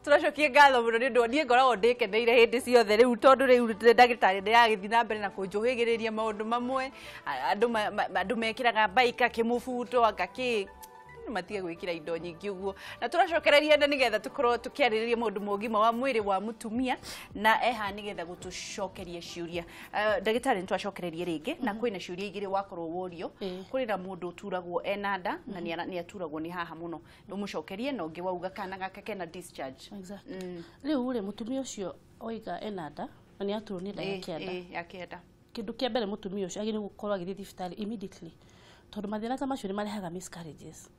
turacokie ngatho muno ni ndonie ngoragwo ndikeneire hindi ciothe riu tondu riu ndagitari ndiragithi na mbere na kunjuhigiriria maundu mamwe andu mekiraga baika kimubuto agaki matige gwikira indo nyingi uguo na turacokereria enda nigetha tukorwo tukiaririria mundu mugima wa mwiri wa mutumia na eha nigetha gutucokeria ciuria ndagitari nitwacokererie ringi na kwina ciuria igiri wakorwo worio kuri na mundu uturagwo enanda na ni aturagwo ni haha muno ndumucokerie no ngi wauga kana gake kena discharge exactly riu uri mutumia ucio oiga enanda na ni aturwo ni ya kenda kindu kia mbere mutumia ucio agire gukorwo agithii thibitari immediately tondu mathina ta macio ni marehaga miscarriages.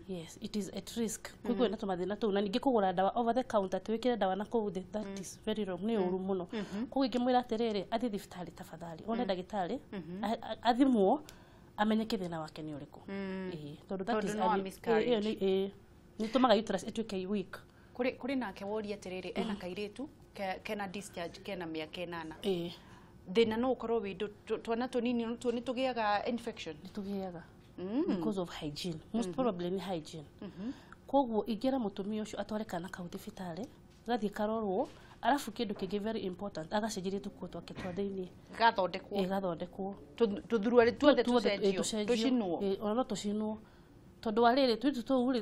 Yes, it is at risk. Kuko na tumathina tu na ningi kugura dawa over the counter twikire dawa na kuude that is very wrong ni uru muno. Kuko ingimwira atiriri athi thibitari tafadhali one ndagitari athimwo amenye kithina wake ni uriku. Tondu that is ni tumaga uterus etwike weak. Kuri nake wori atiriri ena kairitu kena discharge kena miaka 8. Thina no ukorwo windu twana tunini tu ni tugiaga infection ni tugiaga because of hygiene most probably ni hygiene koguo igira mutumia ucio atware kana ka thibitari gathie karorwo arafu kindu kingi very important agacenjirie tukuo twake twa thiini gathondekwo tuthurwa tuothe tucinwo ona tucinwo tondu ariri tu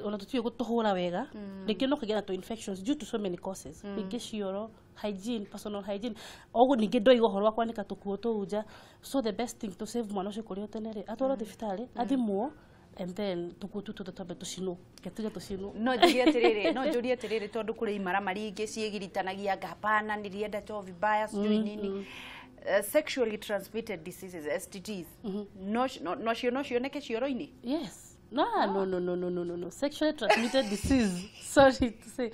ona tutie gutuhura wega ningi no kugera to infections due to so many causes ningi cioro hygiene personal hygiene ogu ningi ndoigo horo kwanika tukuo tuja so the best thing to save mwana ucio kuri otenere atwara thibitari athimwo and then tukuo tutambe tucinwo getuge tucinwo no juria tiriri tondu kuri imara maringi ciegiritanagia ngapana nirienda to vibaya sijui nini sexually transmitted diseases STDs no cioneke cioro-ini. Yes. No. Sexually transmitted disease. Sorry to say.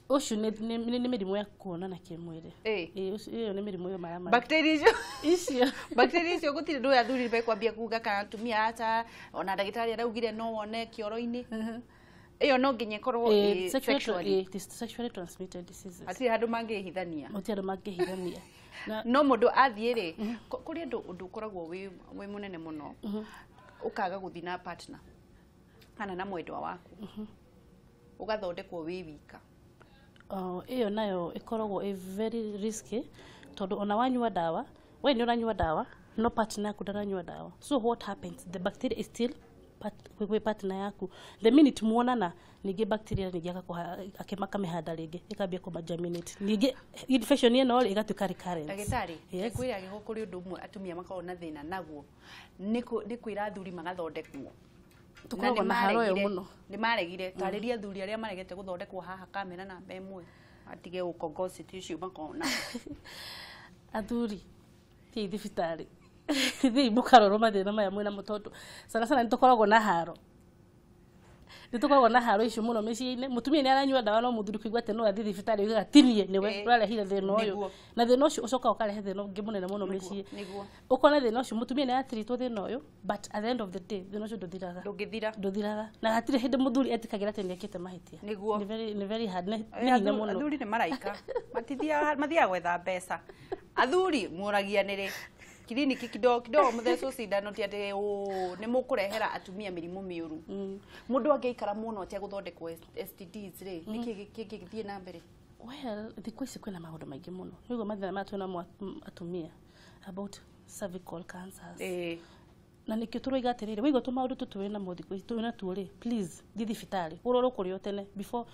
Osho ni mirimu ya kuonana kimwire. Iyo ni mirimu yo mara. Bacteria icio gutire ndu athuri be kwambia kuga kana atumia ata ona ndagitari araugire no wone kioro-ini. Iyo no nginye korwo sexually transmitted diseases. Ati handu mangihithania. No mundu athie ri kuri ndu koragwo wi munene muno. Ukaga guthina partner kana na mwendwa waku ugathondekwo wi wika iyo nayo ikoragwo very risky tondu ona wanyua dawa we ni uranyua dawa no partner yaku ndaranyua dawa so what happens the bacteria is still with partner yaku the minute muonana ningi bacteria ningi akimaka mihanda ringi ikambia kuma germinate ningi infection ino igatuka recurrent. Ndagitari kwira gigo kuri undu umwe atumia makona thina naguo ni kwira athuri magathondekwo tukoragwo na haro yo muno ni maregire tariria athuri aria maregete guthondekwo haha kamera namba imwe atige ukongoci tissue makona athuri ti thibitari thi mukaroro mathina maya mwina mutoto sana nitukoragwo na haro nitukoragwo na haro icio muno miciine mutumia ni aranyua dawa no muthuri kuigwa ate no athi thibitari ugaga tinie niwe urarehire thina uyu na thina ucio ucoka ukarehe thina ungi munene muno micie ukona thina ucio mutumia ni atritwo thina uyu but at the end of the day thina ucio nduthiraga na hatire hindi muthuri etikagira ate niekite mahitia ni very hard ni hinya muno athuri ni maraika mathia gwetha mbeca athuri muragia niri kliniki kidogo mutheco cindano ti ati ni mukurehera atumia mirimu miuru mundu angeikara muno atia guthondekwo STDs ri niki githie na mbere well thikũ ici kwina maundu maingi muno niguo mathina matwena atumia about cervical cancers na nikio turoiga atiriri wigo tu maundu tutwena mo thikũ ici twena tuori please thi thibitari uroro kurio tene before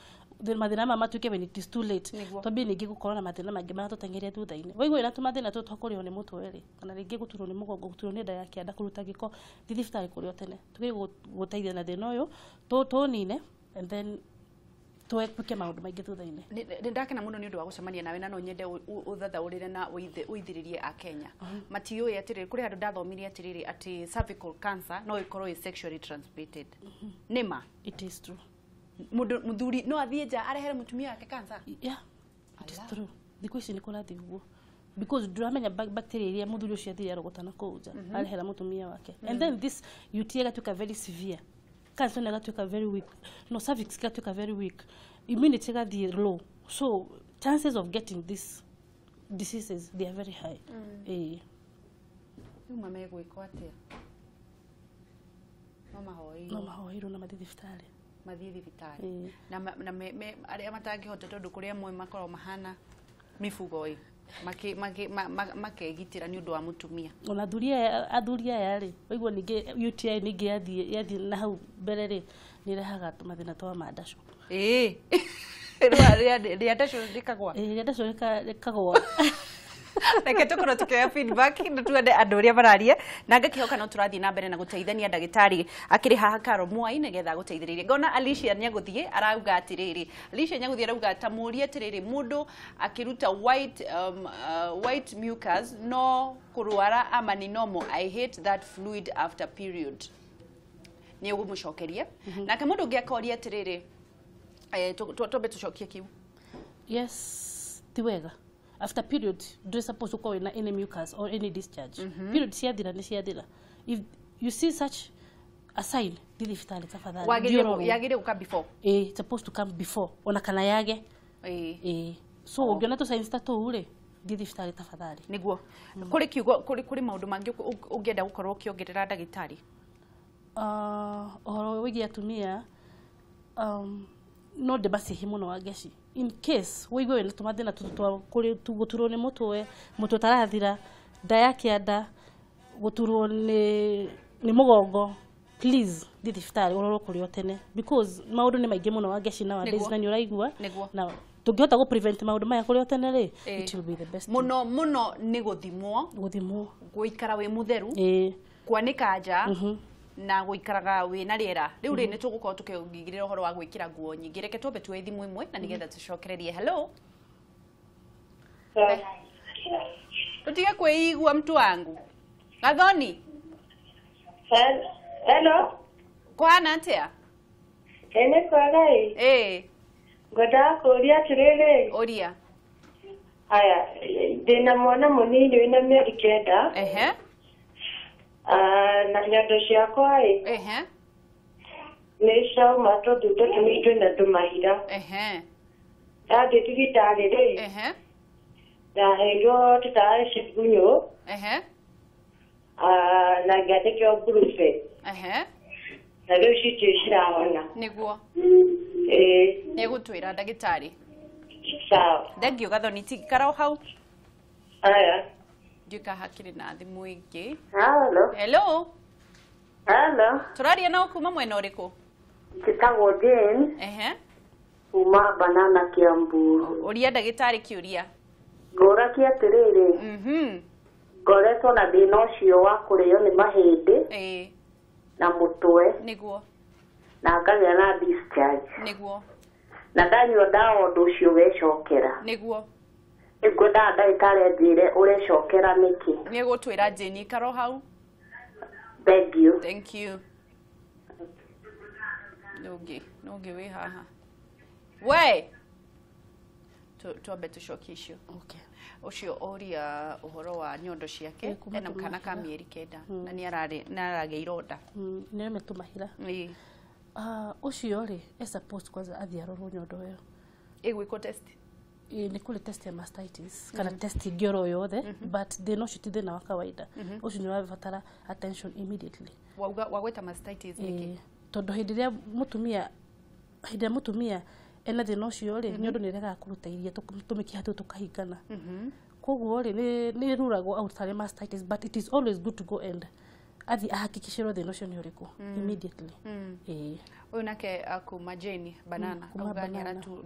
the mathina mama tuke when it is too late tobi ningi gukorwo na mathina mangi matutengeria thutha-ini wigo ina tumathina tu twakurio ni mutweri kana ringi guturwo ni mugongo guturwo ni nda ya kianda kuruta giko thi thibitari kurio tene tuge guteithia na thina uyu tunine and then tweke maundu maingi thutha-ini ndakena muno ni undu wa gucemania nawe na no nyende uthathaurire na uithiririe a Kenya matiyo atiriri kuri andu ndathomirie atiriri ati cervical cancer no ikorwo sexually transmitted nima it is true muthuri no athie nja arehere mutumia wake cancer it is true thikũ ici ni kurathi uguo because duramenya bacteria iria muthuri ucio athire arogotana kuja arehera mutumia wake and then this UTI gatuka very severe cancer gatuka very weak no cervix gatuka very weak immunity gathie low so chances of getting this diseases they are very high mama yego iko atia mama hoi no mathi thibitari mathie thibitari na aria matangihota tondu kuria mwe makoro mahana mifugo makegitira ni undu wa mutumia ona athuria yari waigua ninge UTI ninge yathi na hau mbere ri ni rehaga mathina twa mandasho ria ndasho rikagwa ria ndasho rikagwa Reke tukorwo tukioya feedback tuende andu uria bararia na ngakihoka no turathie na mbere na guteithania ndagitari akiri haha Karo Mwai nigetha guteithiririe ngona Alicia Nyaguthie arauga atiriri Alicia Nyaguthie arauga tamuria atiriri mundu akiruta white mucus no kurwara ama ni normal. I hate that fluid after period ni ugumucokeria na kamundu ngiakoria atiriri tobe tucokie kiu. Yes, tiwega. After period, do you suppose to go in any mucus or any discharge? Period siadira ni siadira. If you see such a sign, didi fitali tafadhali. Yagire uka before. It's supposed to come before. Ona kana yage. So ugiona to signs tatu ule, didi fitali tafadhali. Niguo. Kuri kiugo kuri maundu mangi ungienda gukorwo ukiongerera ndagitari. Wigi atumia no debasihi muno wa geci. In case wigwe wena tumathina kuri guturwo ni mutu tarathira ndaya kianda guturwo ni mugongo, please thithi thibitari uroro kurio tene because maundu ni maingi muno wa geci na days na ni uraigua na tungihota go prevent maundu maya kurio tene ri it will be the best muno ni guthimwo guikara wi mutheru kwanika nja na guikaraga wina riera riu ri ni tugukorwo tukigirira uhoro wa gwikira nguo nyingi reke twambe tuwe thimu imwe na nigetha tucokererie. Hello, tutige kwĩigua mtu wangu Gathoni. Hello, kwana atia ene kwagai ngoda kuria atiriri uria aya ndina mwana munini wina mieri kenda na nyondo ciakwa nĩ ciauma tondũ tũtũmĩtwo na tũmahira ndathĩ thibitarĩ rĩ ndaheirwo tũtaĩ cigunyũ na ngĩandĩkĩrwo Brufen na rĩu citirĩ cirahona nĩguo nĩgũtwĩra ndagĩtarĩ. Sawa, thengiũ Gathoni tigikara o hau aya nduĩka hakiri na thimũ ingĩ. Hello. Tũraria na kuma mwena ũrĩkũ? Njĩtagwo Jane kuma Banana Kiambu. Ũria ndagĩtarĩ kĩũria. Ngũrakia atĩrĩrĩ ngoretwo na thĩna ũcio wa kũrĩo nĩ mahĩndĩ na mũtwe nĩguo na ngagĩa na discharge nĩguo na ndanyua ndawa ũndũ ũcio wecokera nĩguo ngwenda ndagĩtarĩ anjĩre ũrecokera nĩkĩ. Nĩgũtwĩra Jane ikaro hau. Thank you. Nogi we haha. We. Twambe tucokie icio. Okay. Ucio oria uhoro wa nyondo ciake ena kana ka mieri kenda na ni arage ironda. Nĩ metumahira. Ucio ri suppose kwanza athiarorwo nyondo ĩyo. Igwiko test. Ni kule test ya mastitis kana test ngero yothe but they no should thina wa kawaida ucio ni wabatara attention immediately. Wagweta mastitis niki tondu hindi mutumia ena thina ucio ri nyondo ni rega kuruta iria tumiki tukahingana koguo ri ni ruragwo outside mastitis but it is always good to go and ahakikishirwo thina ucio ni uriku immediately. Uyu nake akuma Jane Banana auga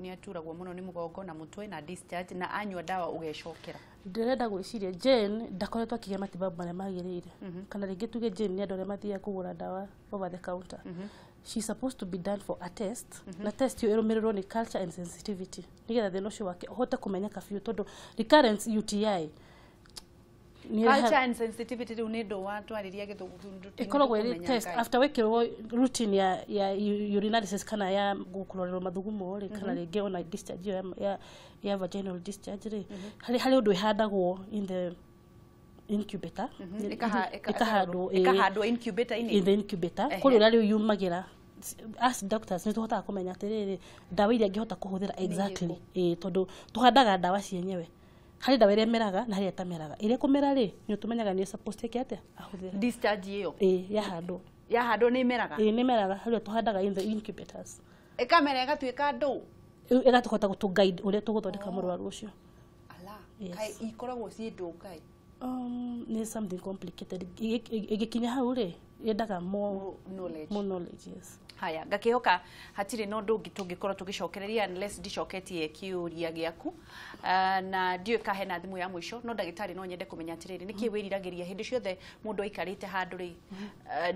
ni aturagwo muno ni mugongo na mutwe na discharge na anywa dawa ugecokera. Ndirenda gwiciria Jane ndakoretwo akigia matibabu maria magirire kana ringi tuge Jane ni andore mathia kugura dawa over the counter. She's supposed to be done for a test na test yo irumirirwo ni culture and sensitivity nigetha thina ucio wake hote kumenyeka biũ tondu recurrent UTI culture and sensitivity riu ni ndo watwariria githundu ikoragwo iri test after wekirwo routine ya urinalysis kana ya gukurorerwo mathugumo ri kana ringi ona discharge ya vaginal discharge ri hari undu ihandagwo in the incubator ikahandwo incubator in the incubator kuri rari yumagira as doctors ni tuhota kumenya atiriri dawa iria ngihota kuhuthira exactly tondu tuhandaga dawa cienyewe hari dawa iria meraga na hari etameraga iria kumera ri ni tumenyaga ni supposed take atia ahuthira discharge iyo ya hando ya hando nä meraga nä meraga harä tåhandaga in the incubators ikamera igatuika ndå ĩgatũhota gũtũ guide ũrĩa tũgũthondeka mũrwaru ũcio ala kai ikoragwo ci ndũ kai nĩ something complicated ĩgĩkinya hau rĩ yendaga more knowledge yes haya ngakihoka hatire no ndungi tungikorwo tugicokereria unless ndicoketie kiuria giaku na ndio kahe na thimu ya mwisho no ndagitari no nyende kumenya atiriri niki wiriragiria hindi ciothe mundu aikarite handu ri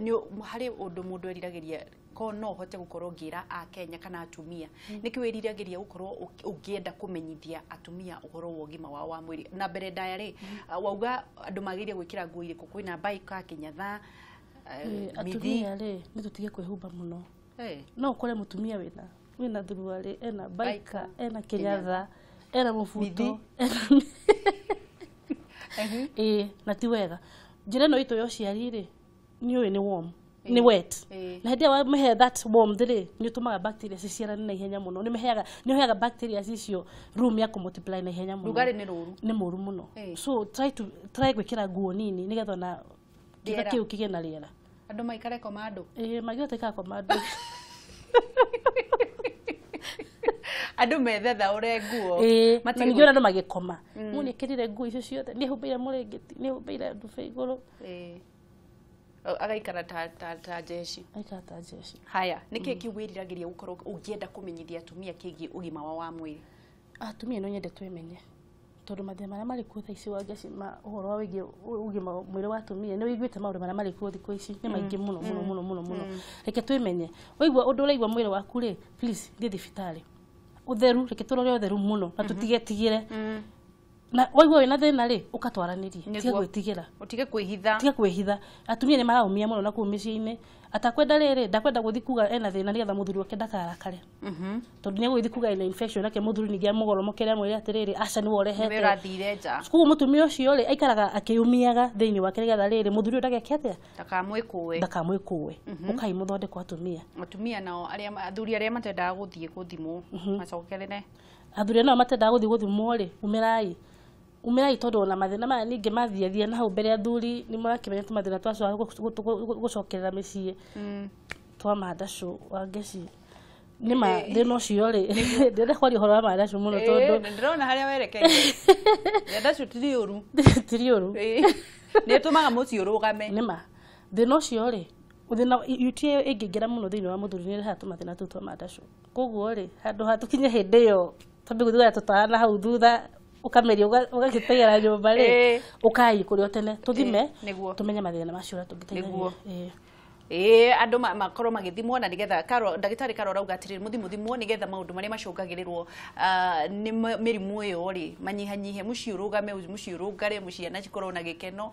ni hari undu mundu wiriragiria ko no hote gukorwo ngira a Kenya kana atumia niki wiriragiria gukorwo ungienda kumenyithia atumia uhoro wa ugima wao wa mwiri na mbere ndaya ri wauga andu magirie gwikira nguo iriku kwina baika kinyatha atumia ri ni tutige kwihumba muno no ukore mutumia wina thuruari ena baika ena kinyatha ena mufuto na ti wega njira no ito yo ciari ri ni uyu ni warm ni wet na hĩndĩ wa mehe that warm ri ni utumaga bacteria ciciarane na ihenya muno ni heaga bacteria icio room ya multiply na ihenya muno rugari ni ruru ni muru muno so try gwikira nguo nini nigetha na kĩga kĩu kĩgĩe na rĩera andu maikare komando magĩota ikara komando andu methetha ure nguo matigĩona andu magĩkoma muni kirire nguo icio ciothe ni humbeire mũrĩngĩti ni humbeire ndube igũrũ agaikara ta jeshi aikara ta jeshi haya niki kiwiriragiria gukorwo ungienda kumenyithia atumia kĩgiĩ ugima wa mwĩrĩ atumia no nyende twemenye tondu mathina maria mari kuo thaici wa ngeci ma uhoro wa wigi ugima mwiri wa atumia ni wiguite maundu maria mari kuo thikũ ici ni maingi muno reke twimenye waigua undu uraigua mwiri waku ri please thi thibitari utheru reke turore utheru muno na tutigetigire na waigua wina thina ri ukatwaranirie tiga gwitigira utige kwihitha atumia ni maraumia muno na kuumiciine atakwenda riri ndakwenda guthi kuga ena thina nigetha muthuri wake ndakarakare tondu ni guthi kuga ina infection nake muthuri ningia mugoromokere mwiri atiriri aca ni worehete wira thire nja kugu mutumia ucio ri aikaraga akiumiaga thiini wake nigetha riri muthuri ndageke atia ndakamwikuwe ukai muthondeko atumia nao athuri aria matendaga guthie guthimwo macokerere athuri nao matendaga guthie guthimwo ri umirai tondu na mathina maya ningi mathiathia na hau mbere athuri ni marakimenya tu mathina twacu gucokerera micii twa mandacu wa ngeci nima thina ucio ri ndenda kwaria uhoro wa mandacu muno tondu ndirona haria werekeire mandacu tiriuru ni tumaga muci urugame nima thina ucio ri uthina UTI ingingira muno thiini wa muthuri ni hatu mathina tu twa mandacu koguo ri handu hatukinye hindi yo tondu guthuga tutana hau thutha ukameria ugagitegera nyumba ri ukai kurio tene tuthime tumenye mathina macio tungiteithania andu makorwo magithimwo na nigetha ndagitari Karo rauga atiriri muthimwo nigetha maundu maria macungagirirwo ni mirimu iyo ri manyihanyihe muci urugame muci urugare muciana cikorwo na gikeno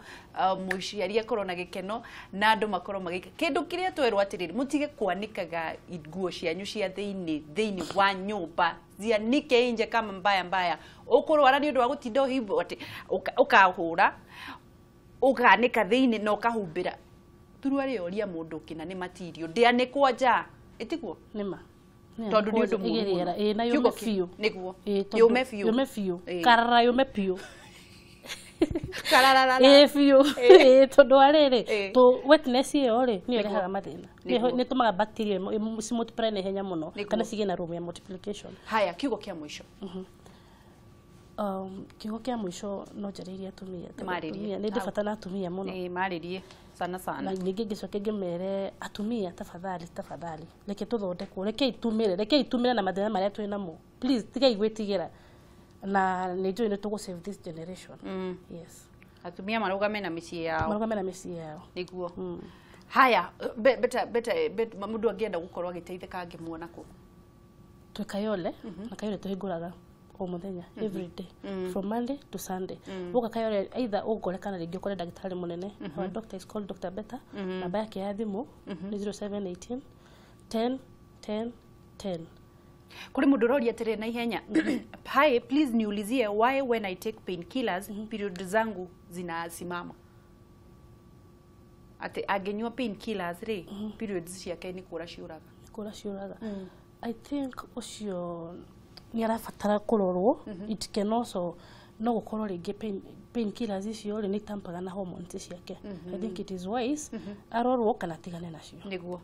muciari akorwo na gikeno na andu makorwo magika kindu kiria twerwo atiriri mutige kwanikaga nguo cianyu cia thiini wa nyumba zianike nje kama mbaya ukurwara ni undu wa gutinda himbo ati ukahura ukanika thiini na ukahumbira turuari oria mundu kina ni material ndianikwo nja itiguo nima tondu ni undu mugiriera na yume fiu niguo yume fiu karara yume piu karara fiu tondu ariri to wetness iyo ri ni irehaga mathina ni tumaga bacteria multiply na ihenya muno kana sige na room ya multiplication haya kiugo kia mwisho kiugo kia mwisho no njaririe atumia ni ndibata atumia muno maririe sana na ningi gicoke ngimere atumia tafadhali reke tuthondekwo reke itumire na mathina maria twina mo please tiga igwitigira na ni njui ni tugu save this generation yes atumia marugame na micii yao niguo haya beta mundu angienda gukorwo agiteithika angimuona ku twikayole na kayole tuhinguraga o muthenya every day from Monday to Sunday uka kayole either ugorekana ringi ukore ndagitari munene our doctor is called Dr. Beta namba yake ya thimu ni 0718 10 10 10 kuri mundu roria tere na ihenya hi please niulizie why when I take painkillers period zangu zinasimama ati agenywa painkillers ri periods ciake ni kura ciuraga I think ucio ni arafatara kurorwo it can also no gukorwo ringi pain killers icio ri ni tampaga na hormones ciake. I think it is wise arorwo kana tigane nacio niguo.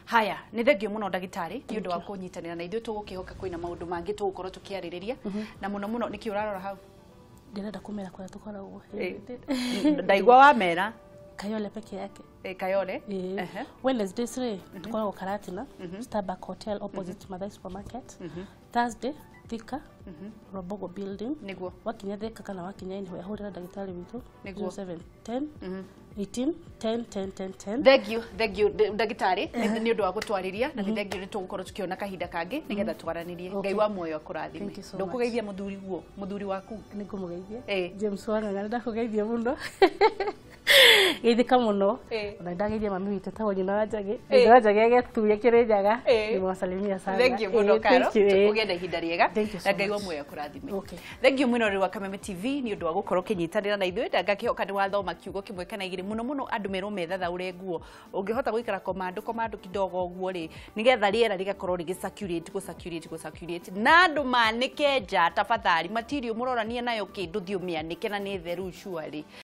Haya ni thengio muno ndagitari ni undu wa kunyitanira na ithuĩ tugukihoka kwina maundu mangi tugukorwo tukiaririria na muno niki urarora hau ndirenda kumera kwa tukoragwo ndaigwa wa mera Kayole peke yake. Kayole. Wednesdays tukoragwo Karatina, Starbuck Hotel opposite Mathai Supermarket. Thursday Thika, Robogo Building. Niguo. Wakinya Thika kana wakinya ini hurira ndagitari witu 07 10 18 10 10 10. Thank you ndagitari ni undu wa gutwariria na thank you ni tugukorwo tukiona kahinda kangi nigetha twaranirie. Ngai wa muoyo akurathime. Ndukugeithia muthuri waku. Ningumugeithia. James Wanga ndakugeithia muno. Geithika muno na ndageithia mami witu tawo nyina wa Njagi Njagi agetuye kirinjaga ni mwasalimia sana. Thank you muno Karo tukugenda ihinda riega na Ngai wa muoyo akurathime. Thank you muno riwa Kameme TV ni undu wa gukorwo kinyitanira na ithuĩ ngakihoka ni wathoma kiugo kimwe kana igiri muno andu merwo methathaure nguo ungihota guikara komando kidogo uguo ri nigetha riera rigakorwo rigicirculate na andu manike nja tafadhali material murorania nayo kindu thiumianike na ni theru uciari